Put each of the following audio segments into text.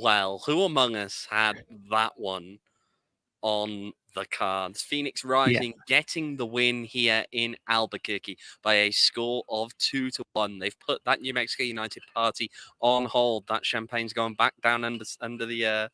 Well. Who among us had that one on the cards? Phoenix Rising getting the win here in Albuquerque by a score of 2-1. They've put that New Mexico United party on hold. That champagne's going back down under the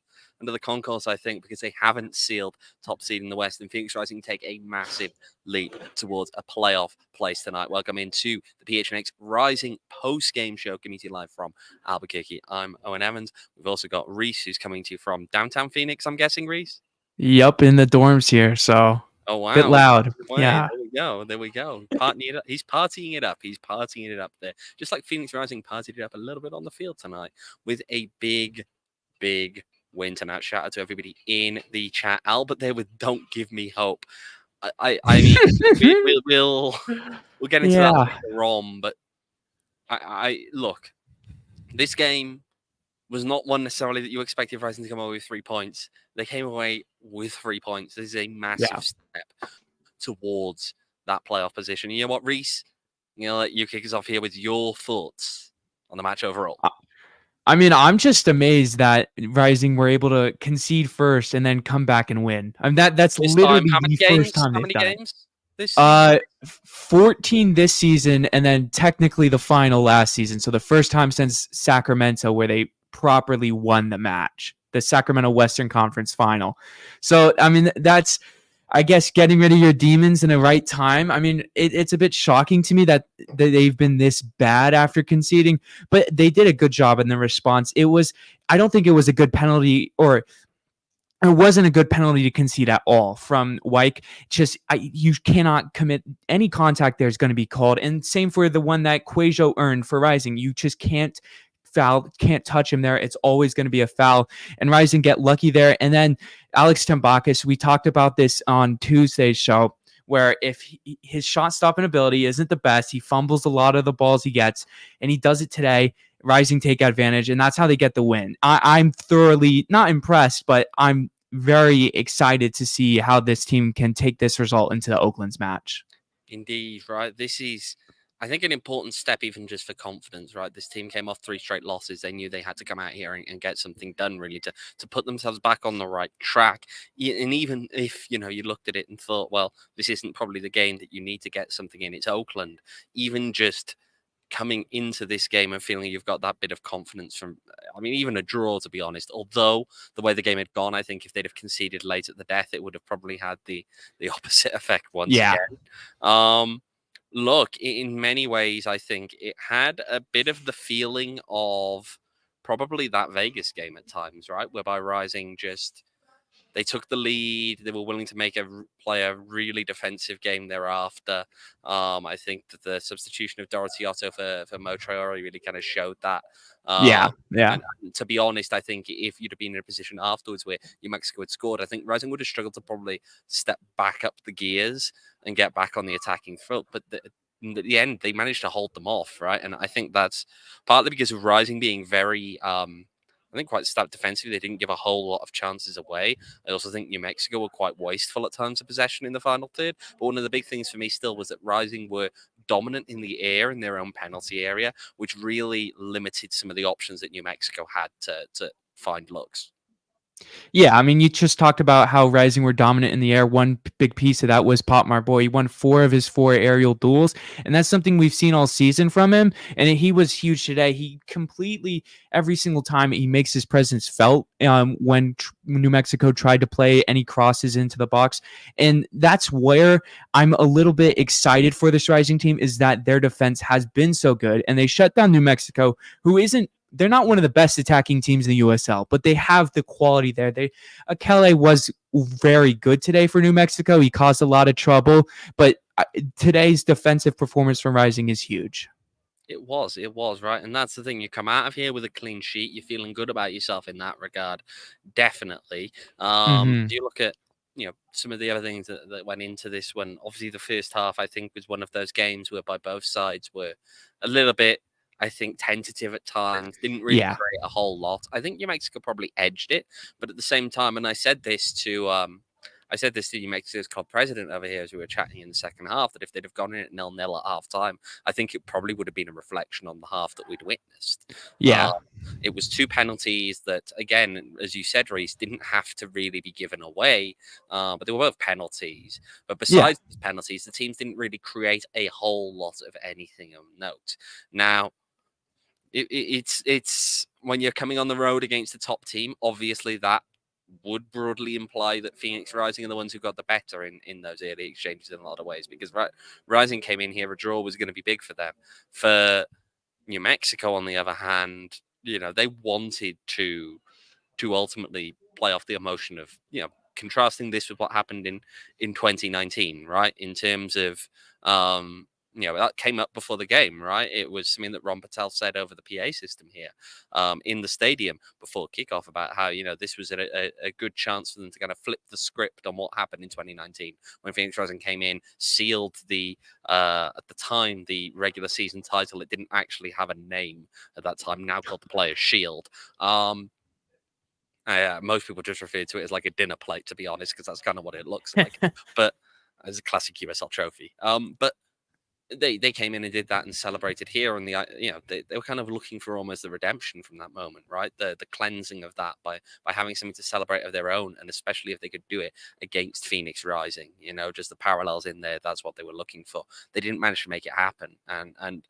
concourse, I think, because they haven't sealed top seed in the West. And Phoenix Rising take a massive leap towards a playoff place tonight. Welcome into the PHNX Rising post-game show, coming to you live from Albuquerque. I'm Owen Evans. We've also got Rees, who's coming to you from downtown Phoenix, I'm guessing, Rees? Yep, in the dorms here, so oh wow, bit loud. Yeah, there we go. Partying it up. He's partying it up there, just like Phoenix Rising partied it up a little bit on the field tonight with a big win tonight. Shout out to everybody in the chat. Albert there with "Don't give me hope." I mean, we'll get into that later on, but I look, this game was not one necessarily that you expected Rising to come away with 3 points. They came away with 3 points. This is a massive step towards that playoff position. You know what, Rees? I'm gonna let you kick us off here with your thoughts on the match overall. I mean, I'm just amazed that Rising were able to concede first and then come back and win. I mean, that's this literally time, the first time they've done games this season? 14 this season, and then technically the final last season. So the first time since Sacramento where they properly won the match, the Sacramento Western Conference final. So, I mean, that's, I guess, getting rid of your demons in the right time. I mean, it's a bit shocking to me that they've been this bad after conceding, but they did a good job in the response. I don't think it was a good penalty, or it wasn't a good penalty to concede at all from Wyke. You cannot commit any contact. There's going to be called. And same for the one that Quajo earned for Rising. You just can't touch him there. It's always going to be a foul, and Rising get lucky there. And then Alex Tambakis, we talked about this on Tuesday's show, where if his shot stopping ability isn't the best, he fumbles a lot of the balls he gets, and he does it today. Rising take advantage, and that's how they get the win. I'm thoroughly not impressed, but I'm very excited to see how this team can take this result into the Oakland's match. Indeed, right? This is, I think, an important step even just for confidence, right? This team came off 3 straight losses. They knew they had to come out here and get something done, really, to put themselves back on the right track. And even if, you looked at it and thought, well, this isn't probably the game that you need to get something in. It's Oakland. Even just coming into this game and feeling you've got that bit of confidence from, I mean, even a draw, to be honest. Although the way the game had gone, I think if they'd have conceded late at the death, it would have probably had the opposite effect once again. Look, in many ways, I think it had a bit of the feeling of probably that Vegas game at times, right? Whereby Rising they took the lead. They were willing to play a really defensive game thereafter. I think that the substitution of Dorothy Otto for Mo Traore really kind of showed that. And to be honest, I think if you'd have been in a position afterwards where New Mexico had scored, I think Rising would have struggled to probably step back up the gears and get back on the attacking front. But at the end, they managed to hold them off, right? And I think that's partly because of Rising being very, I think, quite stout defensively. They didn't give a whole lot of chances away. I also think New Mexico were quite wasteful at times of possession in the final third. But one of the big things for me still was that Rising were dominant in the air in their own penalty area, which really limited some of the options that New Mexico had to find looks. Yeah, I mean, you just talked about how Rising were dominant in the air. One big piece of that was Potmar Boy. He won 4 of his 4 aerial duels, and that's something we've seen all season from him, and he was huge today. He completely, every single time, he makes his presence felt when New Mexico tried to play any crosses into the box, and that's where I'm a little bit excited for this Rising team, is that their defense has been so good, and they shut down New Mexico, who isn't they're not one of the best attacking teams in the USL, but they have the quality there. Akele was very good today for New Mexico. He caused a lot of trouble, but today's defensive performance from Rising is huge. It was, right? And that's the thing. You come out of here with a clean sheet. You're feeling good about yourself in that regard. Definitely. You look at, some of the other things that went into this one. Obviously, the first half, I think, was one of those games whereby both sides were a little bit, I think, tentative at times. Didn't really create a whole lot. I think New Mexico probably edged it. But at the same time, and I said this to New Mexico's club president over here as we were chatting in the second half, that if they'd have gone in at 0-0 at half time, I think it probably would have been a reflection on the half that we'd witnessed. Yeah. It was 2 penalties that, again, as you said, Rees, didn't have to really be given away, but they were both penalties. But besides these penalties, the teams didn't really create a whole lot of anything of note. Now, it's when you're coming on the road against the top team, obviously that would broadly imply that Phoenix Rising are the ones who got the better in those early exchanges in a lot of ways, because Rising came in here, a draw was going to be big for them. For New Mexico, on the other hand, they wanted to ultimately play off the emotion of, contrasting this with what happened in 2019, right? In terms of, that came up before the game, right? It was something that Ron Patel said over the PA system here in the stadium before kickoff about how, this was a good chance for them to kind of flip the script on what happened in 2019 when Phoenix Rising came in, sealed at the time, the regular season title. It didn't actually have a name at that time, now called the Players' Shield. Most people just refer to it as like a dinner plate, to be honest, because that's kind of what it looks like. But as a classic USL trophy. But they came in and did that and celebrated here, and they were kind of looking for almost the redemption from that moment, right? The cleansing of that by having something to celebrate of their own, and especially if they could do it against Phoenix Rising, just the parallels in there. That's what they were looking for. They didn't manage to make it happen, and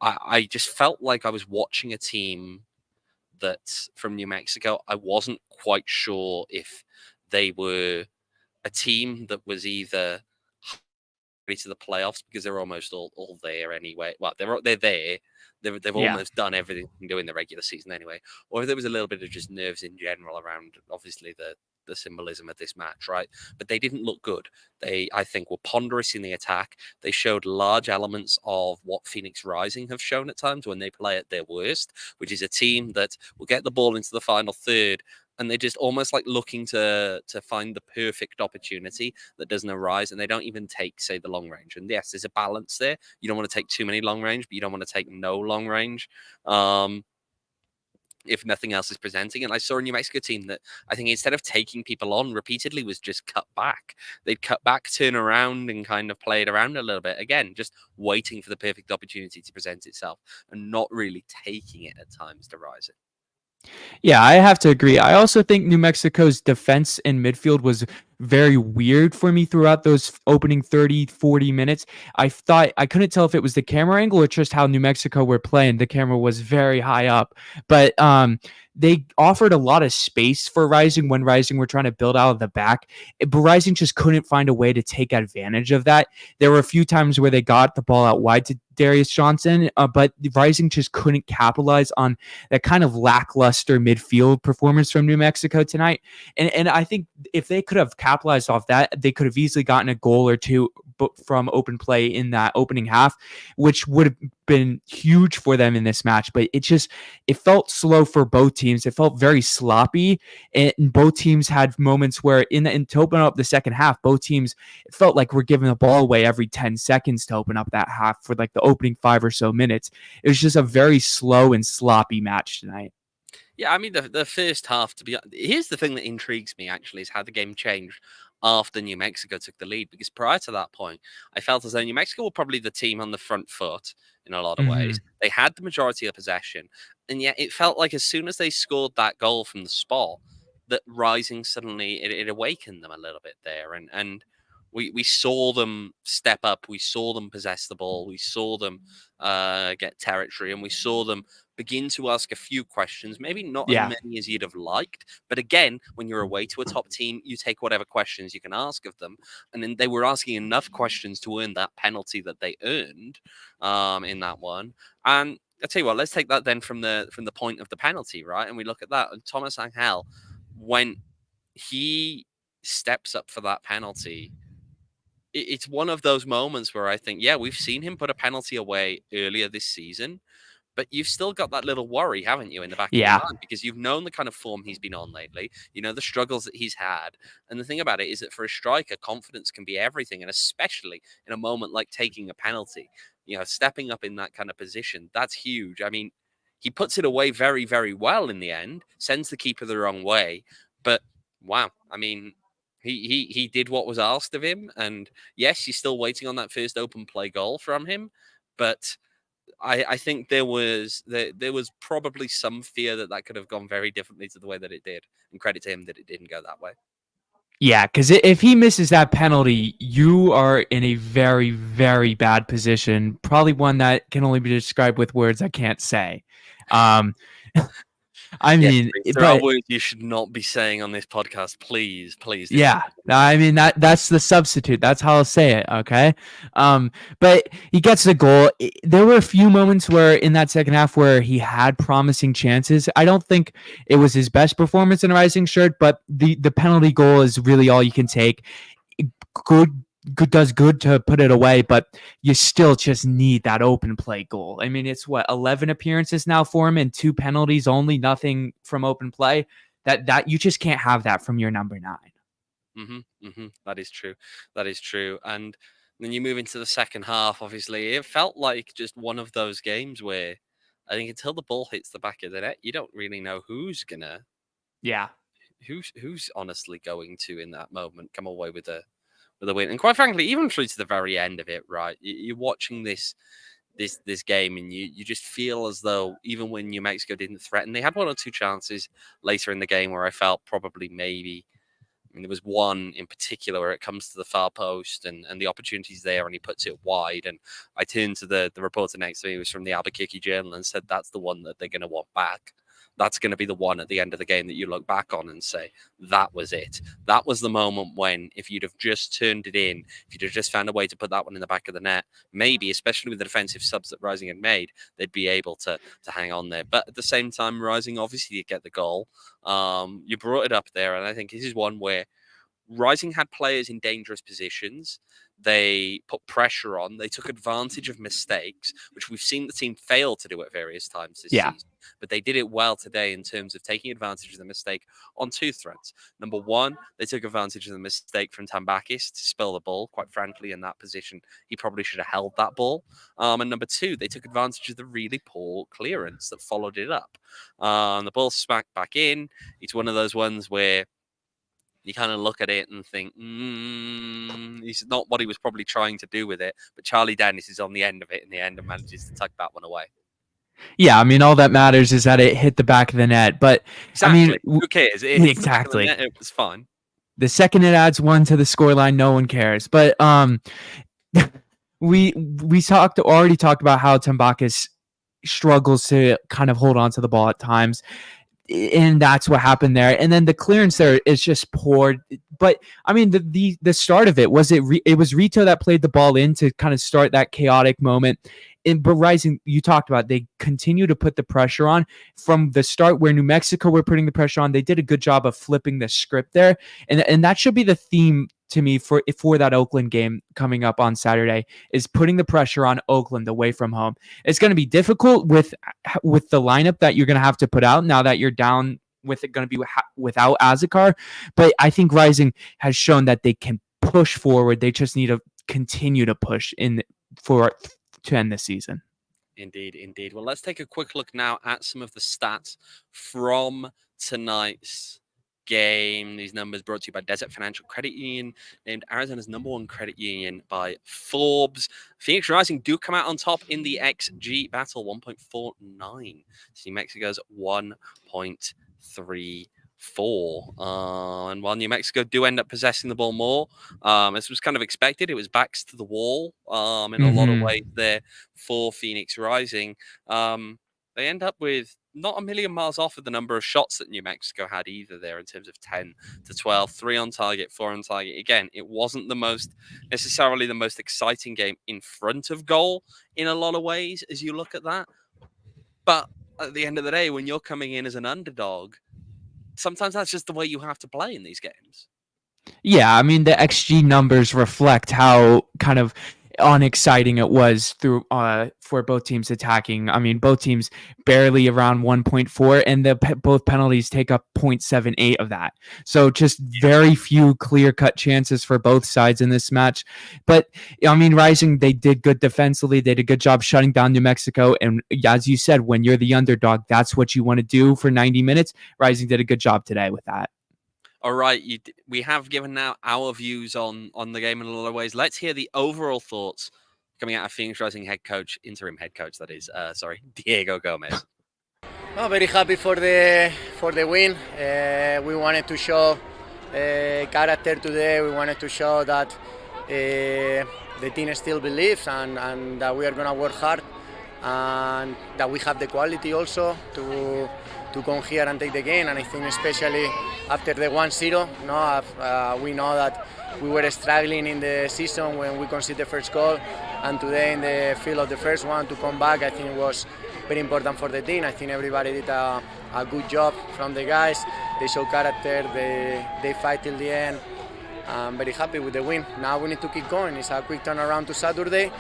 I just felt like I was watching a team that from New Mexico. I wasn't quite sure if they were a team that was either to the playoffs, because they're almost all there anyway. Well, they're there. They've almost done everything they can do in the regular season anyway. Or if there was a little bit of just nerves in general around, obviously, the symbolism of this match, right? But they didn't look good. They, I think, were ponderous in the attack. They showed large elements of what Phoenix Rising have shown at times when they play at their worst, which is a team that will get the ball into the final third, and they're just almost like looking to find the perfect opportunity that doesn't arise, and they don't even take, say, the long range. And yes, there's a balance there. You don't want to take too many long range, but you don't want to take no long range. If nothing else is presenting. And I saw a New Mexico team that I think instead of taking people on repeatedly was just cut back. They'd cut back, turn around, and kind of play it around a little bit. Again, just waiting for the perfect opportunity to present itself and not really taking it at times to rise it. Yeah, I have to agree. I also think New Mexico's defense and midfield was very weird for me throughout those opening 30, 40 minutes. I thought I couldn't tell if it was the camera angle or just how New Mexico were playing. The camera was very high up, but they offered a lot of space for Rising when Rising were trying to build out of the back. But Rising just couldn't find a way to take advantage of that. There were a few times where they got the ball out wide to Dariusz Johnson, but Rising just couldn't capitalize on that kind of lackluster midfield performance from New Mexico tonight. And I think if they could have capitalized off that, they could have easily gotten a goal or two from open play in that opening half, which would have been huge for them in this match. But it felt slow for both teams. It felt very sloppy, and both teams had moments where to open up the second half, both teams, it felt like we're giving the ball away every 10 seconds to open up that half for like the opening 5 or so minutes. It was just a very slow and sloppy match tonight. Yeah, I mean, the first half, here's the thing that intrigues me, actually, is how the game changed after New Mexico took the lead. Because prior to that point, I felt as though New Mexico were probably the team on the front foot in a lot of ways. They had the majority of possession. And yet it felt like as soon as they scored that goal from the spot, that Rising suddenly, it awakened them a little bit there. And we saw them step up. We saw them possess the ball. We saw them get territory. And we saw them begin to ask a few questions, maybe not as many as you'd have liked. But again, when you're away to a top team, you take whatever questions you can ask of them. And then they were asking enough questions to earn that penalty that they earned in that one. And I'll tell you what, let's take that then from the point of the penalty, right? And we look at that. And Tomás Ángel, when he steps up for that penalty, it's one of those moments where I think, yeah, we've seen him put a penalty away earlier this season, but you've still got that little worry, haven't you, in the back of your Yeah. mind? Because you've known the kind of form he's been on lately. You know the struggles that he's had. And the thing about it is that for a striker, confidence can be everything. And especially in a moment like taking a penalty, stepping up in that kind of position, that's huge. I mean, he puts it away very, very well in the end, sends the keeper the wrong way. But wow, I mean, he did what was asked of him. And yes, he's still waiting on that first open play goal from him. But I think there was probably some fear that could have gone very differently to the way that it did. And credit to him that it didn't go that way. Yeah, because if he misses that penalty, you are in a very, very bad position. Probably one that can only be described with words I can't say. I mean, there are words you should not be saying on this podcast. Please. Yeah, I mean that's the substitute. That's how I'll say it. Okay, but he gets the goal. There were a few moments where in that second half where he had promising chances. I don't think it was his best performance in a rising shirt, but the penalty goal is really all you can take. Good does good to put it away, but you still just need that open play goal. I mean, it's 11 appearances now for him and 2 penalties only, nothing from open play. That you just can't have that from your number 9. That is true. And then you move into the second half. Obviously, it felt like just one of those games where I think until the ball hits the back of the net, you don't really know who's honestly going to in that moment come away with a win. And quite frankly, even through to the very end of it, right? You're watching this game and you just feel as though even when New Mexico didn't threaten, they had 1 or 2 chances later in the game where I felt probably maybe, I mean, there was one in particular where it comes to the far post and the opportunity's there and he puts it wide. And I turned to the reporter next to me, who was from the Albuquerque Journal, and said, that's the one that they're going to want back. That's going to be the one at the end of the game that you look back on and say, that was it. That was the moment when, if you'd have just turned it in, if you'd have just found a way to put that one in the back of the net, maybe, especially with the defensive subs that Rising had made, they'd be able to hang on there. But at the same time, Rising obviously did get the goal. You brought it up there, and I think this is one where Rising had players in dangerous positions. They put pressure on. They took advantage of mistakes, which we've seen the team fail to do at various times this season. But they did it well today in terms of taking advantage of the mistake on 2 fronts. Number one, they took advantage of the mistake from Tambakis to spill the ball. Quite frankly, in that position, he probably should have held that ball. And number 2, they took advantage of the really poor clearance that followed it up. The ball smacked back in. It's one of those ones where you kind of look at it and think, he's not what he was probably trying to do with it. But Charlie Dennis is on the end of it in the end and manages to tuck that one away. Yeah, I mean, all that matters is that it hit the back of the net. But exactly. I mean, who cares? It hit the back of the net, it was fine. The second it adds 1 to the scoreline, no one cares. But we already talked about how Tambakis struggles to kind of hold on to the ball at times. And that's what happened there. And then the clearance there is just poor. But I mean, the start of it was it was Rito that played the ball in to kind of start that chaotic moment. But Rising, you talked about, they continue to put the pressure on from the start where New Mexico were putting the pressure on. They did a good job of flipping the script there. And that should be the theme to me for that Oakland game coming up on Saturday, is putting the pressure on Oakland away from home. It's going to be difficult with the lineup that you're going to have to put out now that you're down with it going to be without Azekar. But I think Rising has shown that they can push forward. They just need to continue to push to end this season. Indeed. Well, let's take a quick look now at some of the stats from tonight's game. These numbers brought to you by Desert Financial Credit Union, named Arizona's #1 credit union by Forbes. Phoenix Rising do come out on top in the XG battle, 1.49. See Mexico's 1.34. And while New Mexico do end up possessing the ball more, as was kind of expected, it was backs to the wall in a lot of ways there for Phoenix Rising. They end up with not a million miles off of the number of shots that New Mexico had either there, in terms of 10 to 12, 3 on target, 4 on target. Again, it wasn't necessarily the most exciting game in front of goal in a lot of ways as you look at that. But at the end of the day, when you're coming in as an underdog, sometimes that's just the way you have to play in these games. Yeah, I mean the XG numbers reflect how kind of unexciting it was through for both teams attacking. I mean, both teams barely around 1.4, and both penalties take up 0.78 of that. So just very few clear-cut chances for both sides in this match. But I mean, Rising, they did good defensively. They did a good job shutting down New Mexico. And as you said, when you're the underdog, that's what you want to do for 90 minutes. Rising did a good job today with that. All right, we have given now our views on the game in a lot of ways. Let's hear the overall thoughts coming out of Phoenix Rising interim head coach, that is, Diego Gomez. Oh, very happy for the win. We wanted to show character today. We wanted to show that the team still believes and that we are gonna work hard and that we have the quality also to come here and take the game. And I think especially after the 1-0, we know that we were struggling in the season when we conceded the first goal, and today in the field of the first one to come back, I think it was very important for the team. I think everybody did a good job from the guys. They show character, they fight till the end. I'm very happy with the win. Now we need to keep going. It's a quick turnaround to Saturday.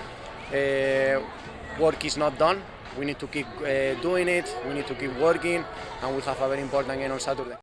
Work is not done. We need to keep doing it. We need to keep working, and we have a very important game on Saturday.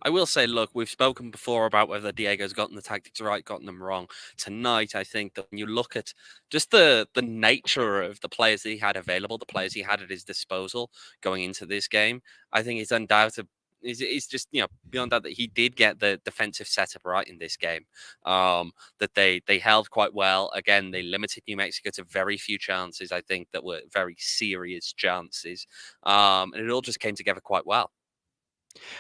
I will say, look, we've spoken before about whether Diego's gotten the tactics right, gotten them wrong. Tonight, I think that when you look at just the nature of the players that he had available, the players he had at his disposal going into this game, I think it's undoubted. It's just, beyond that he did get the defensive setup right in this game. That they held quite well. Again, they limited New Mexico to very few chances, I think, that were very serious chances. And it all just came together quite well.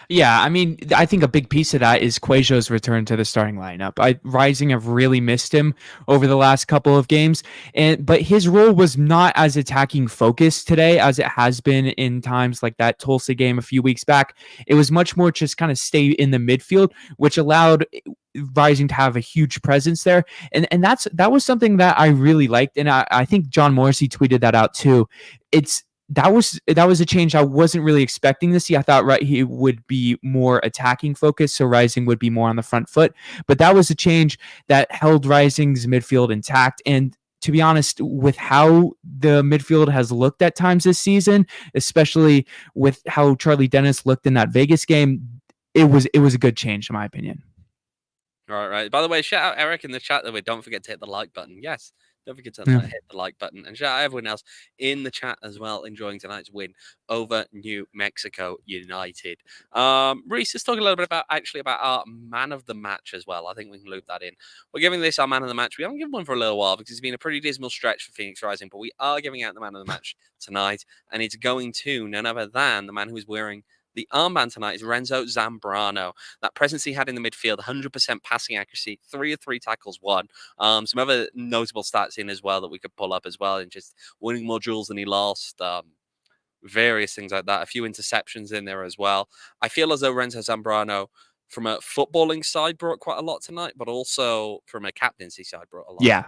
Yeah, I mean, I think a big piece of that is Quajo's return to the starting lineup. Rising have really missed him over the last couple of games, but his role was not as attacking focused today as it has been in times like that Tulsa game a few weeks back. It was much more just kind of stay in the midfield, which allowed Rising to have a huge presence there, and that was something that I really liked, and I think John Morrissey tweeted that out too. That was a change I wasn't really expecting to see. I thought he would be more attacking focused, so Rising would be more on the front foot. But that was a change that held Rising's midfield intact. And to be honest, with how the midfield has looked at times this season, especially with how Charlie Dennis looked in that Vegas game, it was a good change in my opinion. Right. By the way, shout out Eric in the chat that don't forget to hit the like button. Yes. Don't forget to hit the like button, and shout out everyone else in the chat as well, enjoying tonight's win over New Mexico United. Reese, let's talk a little bit about our man of the match as well. I think we can loop that in. We're giving this our man of the match. We haven't given one for a little while because it's been a pretty dismal stretch for Phoenix Rising, but we are giving out the man of the match tonight, and it's going to none other than the man who's wearing the armband tonight is Renzo Zambrano. That presence he had in the midfield, 100% passing accuracy, 3 of 3 tackles won. Some other notable stats in as well that we could pull up as well, and just winning more duels than he lost. Various things like that. A few interceptions in there as well. I feel as though Renzo Zambrano, from a footballing side, brought quite a lot tonight, but also from a captaincy side, brought a lot.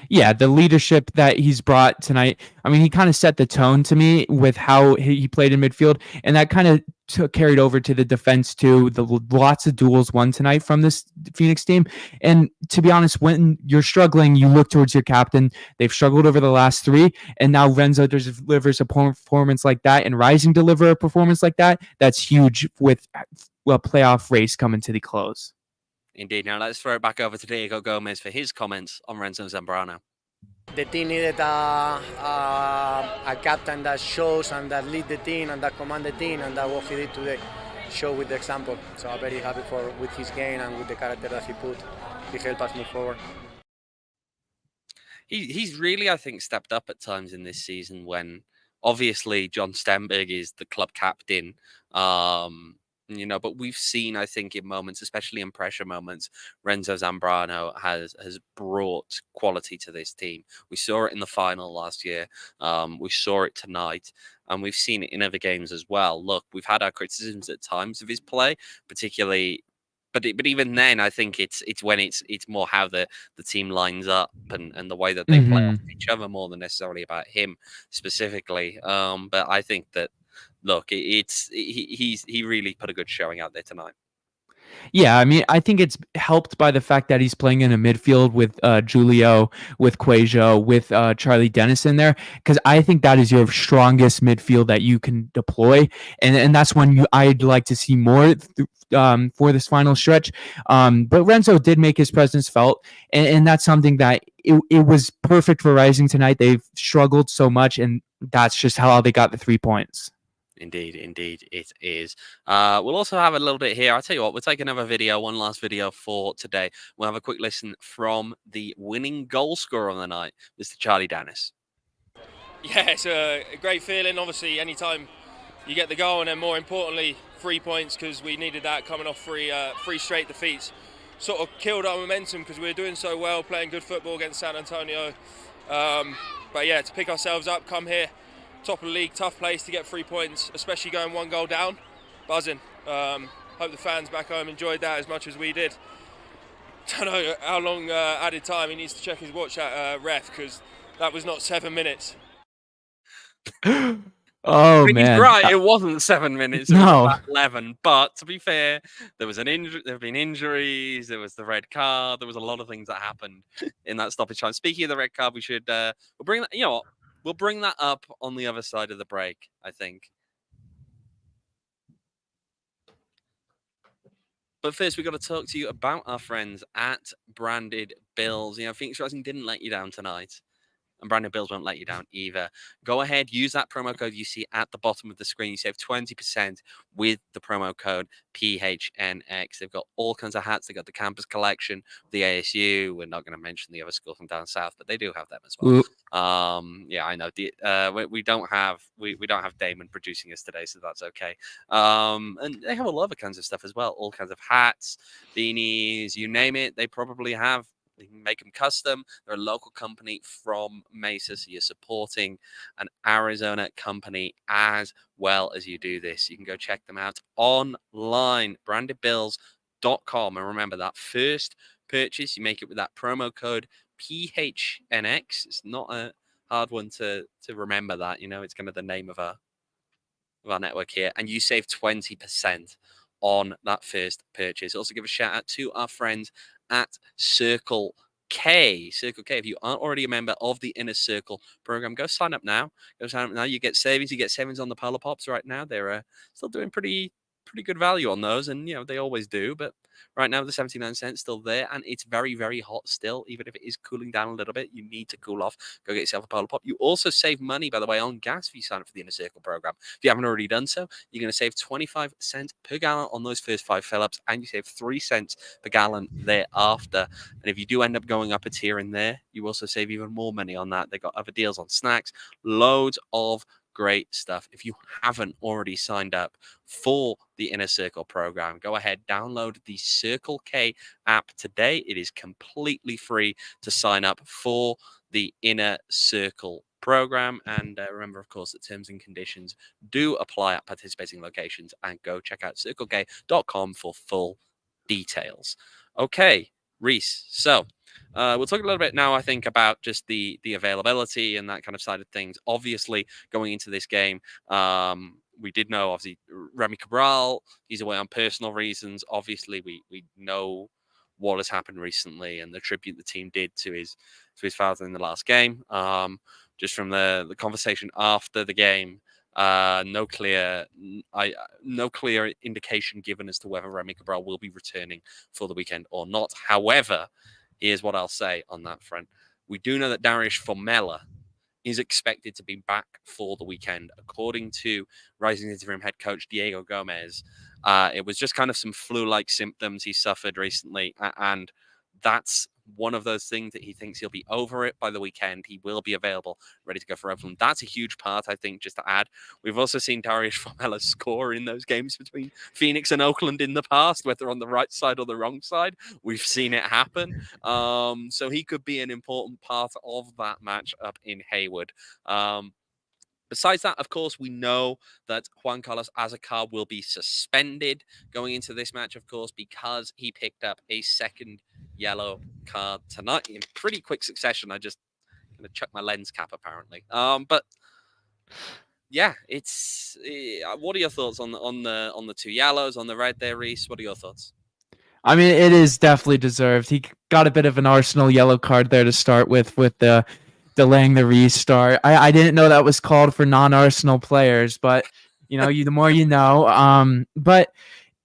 Yeah, the leadership that he's brought tonight. I mean, he kind of set the tone to me with how he played in midfield, and that kind of carried over to the defense too. Lots of duels won tonight from this Phoenix team. And to be honest, when you're struggling, you look towards your captain. They've struggled over the last 3, and now Renzo delivers a performance like that, and Rising deliver a performance like that. That's huge with a playoff race coming to the close. Indeed. Now let's throw it back over to Diego Gomez for his comments on Renzo Zambrano. The team needed a captain that shows and that lead the team and that command the team, and that's what he did today. Show with the example. So I'm very happy with his game and with the character that he put. He helped us move forward. He's really, I think, stepped up at times in this season when obviously John Stenberg is the club captain. But we've seen, I think, in moments, especially in pressure moments, Renzo Zambrano has brought quality to this team. We saw it in the final last year. We saw it tonight, and we've seen it in other games as well. Look, we've had our criticisms at times of his play, particularly But even then, I think it's when it's more how the team lines up and the way that they play off each other more than necessarily about him specifically. But I think that look, he really put a good showing out there tonight. Yeah, I mean, I think it's helped by the fact that he's playing in a midfield with Julio, with Quajo, with Charlie Dennis in there, because I think that is your strongest midfield that you can deploy, and that's when I'd like to see more for this final stretch. But Renzo did make his presence felt, and that's something that it was perfect for Rising tonight. They've struggled so much, and that's just how they got the 3 points. Indeed, it is. We'll also have a little bit here. I'll tell you what, we'll take another video, one last video for today. We'll have a quick listen from the winning goal scorer on the night, Mr. Charlie Dennis. Yeah, it's a great feeling. Obviously, anytime you get the goal, and then more importantly, 3 points, because we needed that coming off three straight defeats. Sort of killed our momentum because we were doing so well, playing good football against San Antonio. But yeah, to pick ourselves up, come here, top of the league, tough place to get 3 points, especially going 1 goal down. Buzzing. Hope the fans back home enjoyed that as much as we did. Don't know how long added time he needs to check his watch at ref, because that was not 7 minutes. Oh, man. He's right, it wasn't 7 minutes, it was about 11. But to be fair, there was an injury, there have been injuries, there was the red card, there was a lot of things that happened in that stoppage time. Speaking of the red card, we should we'll bring that, you know what? We'll bring that up on the other side of the break, I think. But first, we've got to talk to you about our friends at Branded Bills. You know, Phoenix Rising didn't let you down tonight, and Branded Bills won't let you down either. Go ahead, use that promo code you see at the bottom of the screen. You save 20% with the promo code PHNX. They've got all kinds of hats. They've got the campus collection, the ASU. We're not going to mention the other school from down south, but they do have them as well. Yeah, I know. We don't have Damon producing us today, so that's okay. And they have a lot of kinds of stuff as well. All kinds of hats, beanies, you name it. They probably have. They can make them custom. They're a local company from Mesa, so you're supporting an Arizona company as well as you do this. You can go check them out online, brandedbills.com. And remember, that first purchase, you make it with that promo code PHNX. It's not a hard one to remember that. You know, it's kind of the name of our network here. And you save 20% on that first purchase. Also give a shout out to our friends at Circle K. Circle K, if you aren't already a member of the Inner Circle program, go sign up now. You get savings. You get savings on the Polar Pops right now. They're still doing pretty good value on those, and you know they always do. But right now the 79 cents still there, and it's very, very hot still. Even if it is cooling down a little bit, you need to cool off. Go get yourself a Polar Pop. You also save money, by the way, on gas if you sign up for the Inner Circle program. If you haven't already done so, you're going to save 25 cents per gallon on those first 5 fill-ups, and you save 3 cents per gallon thereafter. And if you do end up going up a tier in there, you also save even more money on that. They got other deals on snacks, loads of great stuff. If you haven't already signed up for the Inner Circle program, go ahead, download the Circle K app today. It is completely free to sign up for the Inner Circle program. And remember, of course, that terms and conditions do apply at participating locations. And go check out circlek.com for full details. Okay, Rees. So we'll talk a little bit now, I think, about just the availability and that kind of side of things. Obviously, going into this game, we did know, obviously, Rémi Cabral, he's away on personal reasons. Obviously, we know what has happened recently and the tribute the team did to his father in the last game. Just from the conversation after the game, no clear indication given as to whether Rémi Cabral will be returning for the weekend or not. However, here's what I'll say on that front. We do know that Dariusz Formella is expected to be back for the weekend. According to Rising interim head coach Diego Gomez, it was just kind of some flu-like symptoms he suffered recently, and that's one of those things that he thinks he'll be over it by the weekend. He will be available, ready to go for Oakland. That's a huge part, I think, just to add. We've also seen Dariusz Formella score in those games between Phoenix and Oakland in the past, whether on the right side or the wrong side. We've seen it happen. So he could be an important part of that match up in Hayward. Besides that, of course, we know that Juan Carlos Azacar will be suspended going into this match, of course, because he picked up a second yellow card tonight in pretty quick succession. I just kind of chucked my lens cap, apparently. But yeah, it's. What are your thoughts on the two yellows on the red there, Rees? What are your thoughts? I mean, it is definitely deserved. He got a bit of an Arsenal yellow card there to start with the delaying the restart. I didn't know that was called for non-Arsenal players, but the more you know. But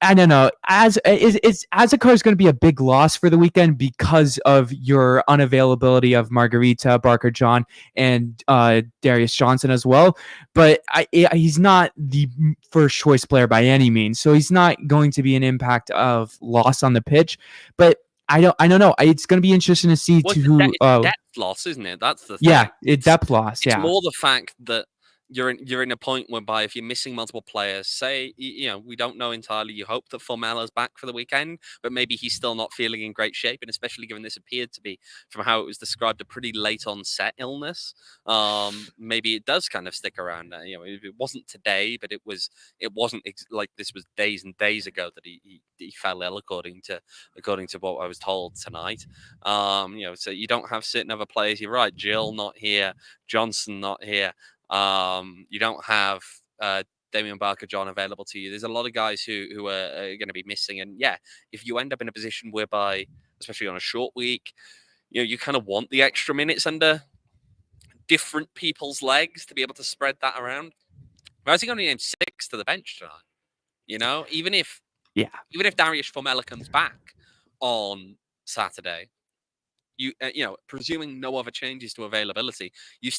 I don't know. Azacar is going to be a big loss for the weekend because of your unavailability of Margaritha, Barker John, and Dariusz Johnson as well. But he's not the first choice player by any means, so he's not going to be an impact of loss on the pitch. But I don't know. It's going to be interesting to see who depth loss, isn't it? That's the thing. Yeah, depth loss. It's more the fact that you're in a point whereby if you're missing multiple players, say, we don't know entirely. You hope that Formella's back for the weekend, but maybe he's still not feeling in great shape. And especially given this appeared to be, from how it was described, a pretty late onset illness. Maybe it does kind of stick around. It wasn't today, but it wasn't like this was days and days ago that he fell ill, according to what I was told tonight. So you don't have certain other players. You're right. Jearl not here. Johnson not here. You don't have Damian Barker John available to you. There's a lot of guys who are going to be missing. And yeah, if you end up in a position whereby, especially on a short week, you kind of want the extra minutes under different people's legs to be able to spread that around. Rising only named 6 to the bench tonight. Even if Dariusz Formella comes back on Saturday, presuming no other changes to availability, you've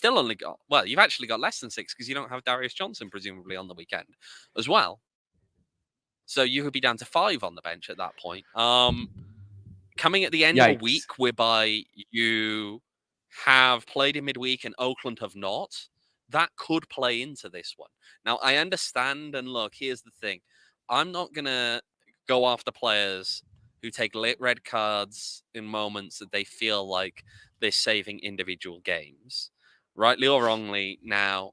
actually got less than 6 because you don't have Dariusz Johnson presumably on the weekend as well. So you could be down to 5 on the bench at that point. Coming at the end of a week whereby you have played in midweek and Oakland have not, that could play into this one. Now, I understand, and look, here's the thing. I'm not going to go after players who take late red cards in moments that they feel like they're saving individual games, rightly or wrongly. Now,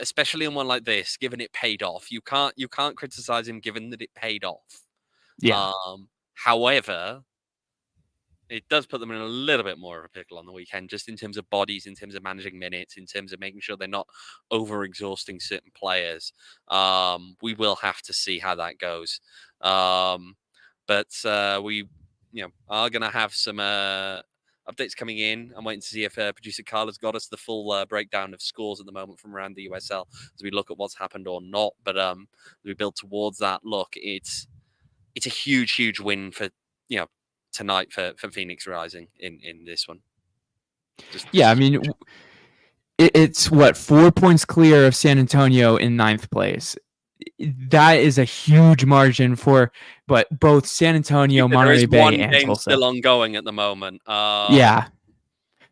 especially in one like this, given it paid off, you can't criticize him given that it paid off. Yeah. However, it does put them in a little bit more of a pickle on the weekend, just in terms of bodies, in terms of managing minutes, in terms of making sure they're not over-exhausting certain players. We will have to see how that goes. But we, are going to have some updates coming in. I'm waiting to see if producer Carla's got us the full breakdown of scores at the moment from around the USL as we look at what's happened or not. But as we build towards that, look, it's a huge, huge win for tonight for Phoenix Rising in this one. I mean, it's 4 points clear of San Antonio in 9th place. That is a huge margin for both San Antonio, Monterey Bay, and game Tulsa. Still ongoing at the moment.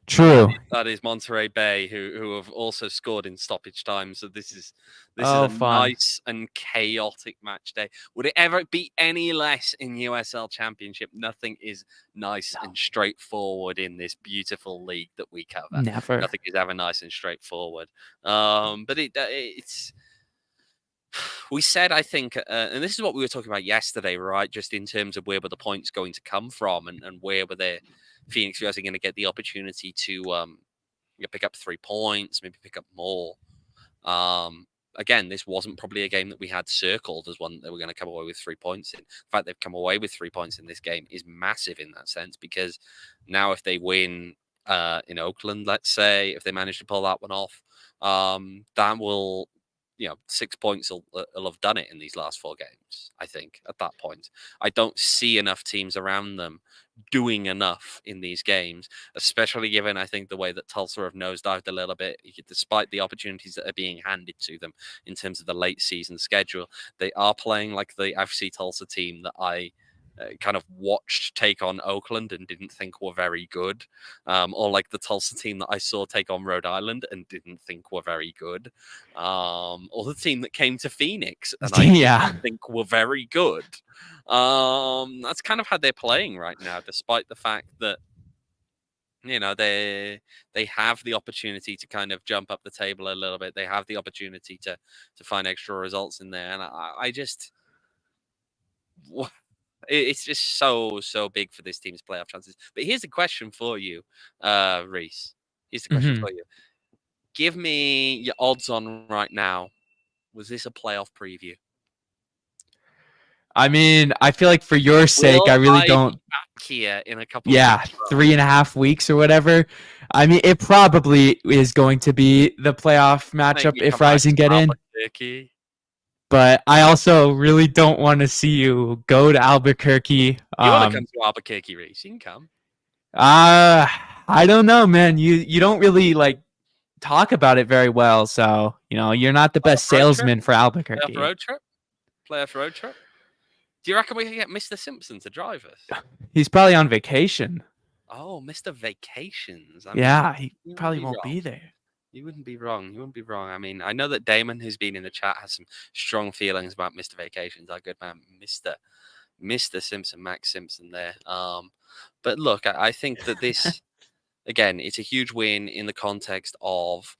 True. That is Monterey Bay, who have also scored in stoppage time. So this is a fun. nice and chaotic match day. Would it ever be any less in USL Championship? Nothing is nice and straightforward in this beautiful league that we cover. Never. Nothing is ever nice and straightforward. But it's. We said, I think, and this is what we were talking about yesterday, right? Just in terms of where were the points going to come from, and where were the Phoenix Rising going to get the opportunity to pick up 3 points, maybe pick up more. Again, this wasn't probably a game that we had circled as one that we're going to come away with 3 points in. The fact they've come away with 3 points in this game is massive in that sense, because now if they win in Oakland, let's say, if they manage to pull that one off, that will... 6 points will have done it in these last 4 games, I think, at that point. I don't see enough teams around them doing enough in these games, especially given, I think, the way that Tulsa have nosedived a little bit, despite the opportunities that are being handed to them in terms of the late season schedule. They are playing like the FC Tulsa team that I kind of watched take on Oakland and didn't think were very good, or like the Tulsa team that I saw take on Rhode Island and didn't think were very good, or the team that came to Phoenix and I didn't think were very good. That's kind of how they're playing right now, despite the fact that You know, they have the opportunity to kind of jump up the table a little bit. They have the opportunity to find extra results in there, and I just it's just so big for this team's playoff chances. But here's the question for you, Reese. Here's the question for you. Give me your odds on right now. Was this a playoff preview? I mean, I feel like for your sake, I really don't. Be back here in a couple. Yeah, of weeks, 3.5 weeks or whatever. I mean, it probably is going to be the playoff matchup if Rising get in. But I also really don't want to see you go to Albuquerque. You want to come to Albuquerque, Reese? You can come. I don't know, man. You don't really like talk about it very well, so you're not the best salesman for Albuquerque. Playoff road trip. Do you reckon we can get Mr. Simpson to drive us? He's probably on vacation. Oh, Mr. Vacations. He probably won't be there. You wouldn't be wrong. I mean, I know that Damon, who's been in the chat, has some strong feelings about Mr. Vacations. Our good man, Mr. Simpson, Max Simpson there. But look, I think that this, again, it's a huge win in the context of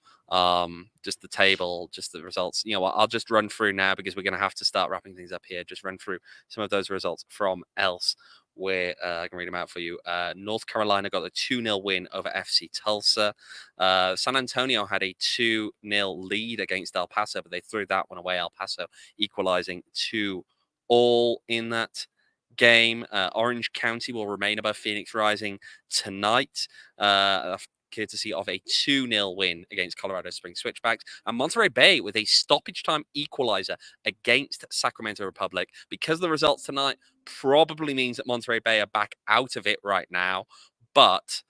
just the table, just the results. You know what? I'll just run through now because we're going to have to start wrapping things up here. Just run through some of those results from else. Where I can read them out for you. North Carolina got a 2-0 win over FC Tulsa. San Antonio had a 2-0 lead against El Paso, but they threw that one away. El Paso equalizing 2-2 in that game. Orange County will remain above Phoenix Rising tonight. Courtesy of a 2-0 win against Colorado Springs Switchbacks, and Monterey Bay with a stoppage time equalizer against Sacramento Republic. Because the results tonight probably means that Monterey Bay are back out of it right now, but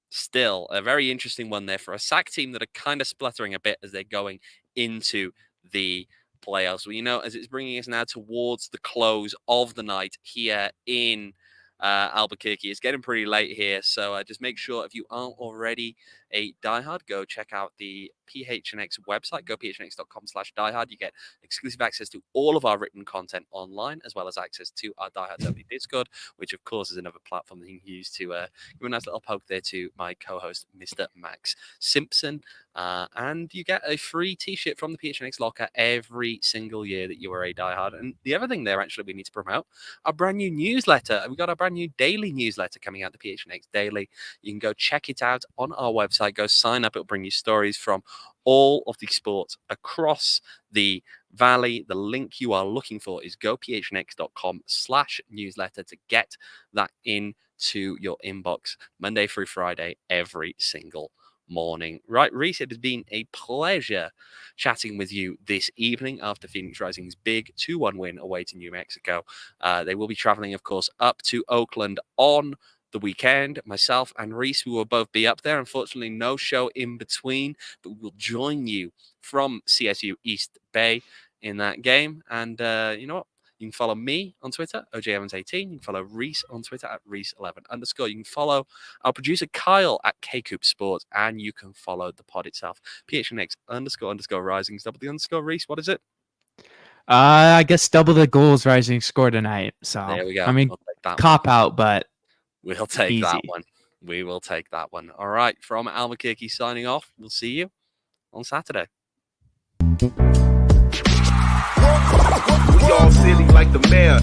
still a very interesting one there for a SAC team that are kind of spluttering a bit as they're going into the playoffs. Well, as it's bringing us now towards the close of the night here in Albuquerque. It's getting pretty late here, so just make sure if you aren't already a diehard, go check out the PHNX website, gophnx.com/diehard. You get exclusive access to all of our written content online, as well as access to our Diehards Only Discord, which of course is another platform that you can use to give a nice little poke there to my co-host, Mr. Max Simpson. And you get a free t-shirt from the PHNX locker every single year that you are a diehard. And the other thing there, actually, we need to promote our brand new newsletter. We've got a brand new daily newsletter coming out, the PHNX Daily. You can go check it out on our website. Go sign up. It'll bring you stories from all of the sports across the valley. The link you are looking for is gophnx.com/newsletter to get that into your inbox Monday through Friday, every single morning. Right, Reese, it has been a pleasure chatting with you this evening after Phoenix Rising's big 2-1 win away to New Mexico. They will be traveling, of course, up to Oakland on the weekend. Myself and Reese, we will both be up there. Unfortunately, no show in between, but we'll join you from CSU East Bay in that game. And you know what? You can follow me on Twitter, OJEvans18. You can follow Reese on Twitter at Reese11_. You can follow our producer Kyle at KCoopSports, and you can follow the pod itself, PHNX__Rising, _Reese. What is it? I guess double the goals Rising scored tonight. So there we go. I mean, cop out, but we'll take easy. that one. We will take that one. All right. From Albuquerque signing off. We'll see you on Saturday. We all silly like the mayor.